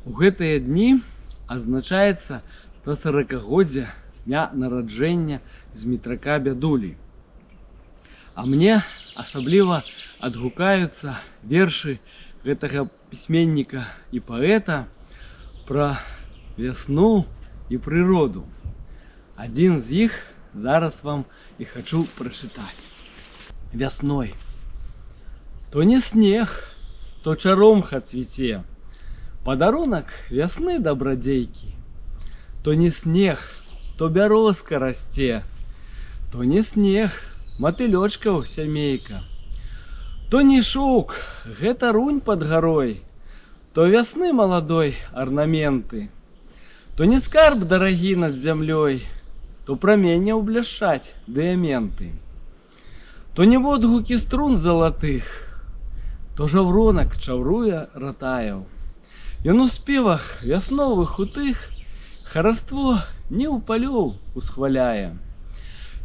У гэтыя дні адзначаецца 140-годдзе з дня нараджэння Змітрака Бядулі. А мне асабліва адгукаюцца вершы гэтага пісьменніка і паэта пра вясну і прыроду. Адзін з іх зараз вам і хачу прачытаць. Вясной. То не снег, то чаромха цвіце, падарунак вясны дабрадзейкі. То не снег, то бярозка расце, то не снег, матылёчкаў сямейка. То не шоўк, гэта рунь пад гарой, то вясны маладой арнаменты. То не скарб дарагі над зямлёй, то праменняў бляшчаць дыяменты. То не водгукі струн залатых, то жаўронак чаўруе ратаяў. Ён у спевах вясновых утых хараство не ў палёў усхваляе.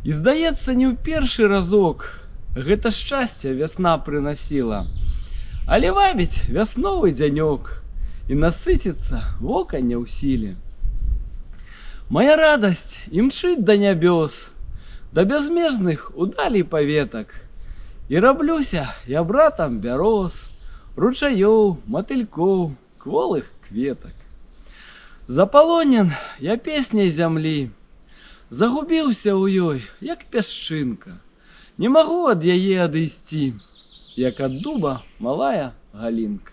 І здаецца, не ў першы разок гэта шчасце вясна прынасіла. Але вабіць вясновы дзянёк, і насыціцца вока не ў сіле. Мая радасць імчыць да нябёс, да бязмежных удалей паветак. І раблюся я братам бяроз, ручаёў, матылькоў, кволых кветак. Запалонен я песняй зямлі, загубіўся ў ёй, як пясчынка. Не магу ад яе адысці, як ад дуба малая галінка.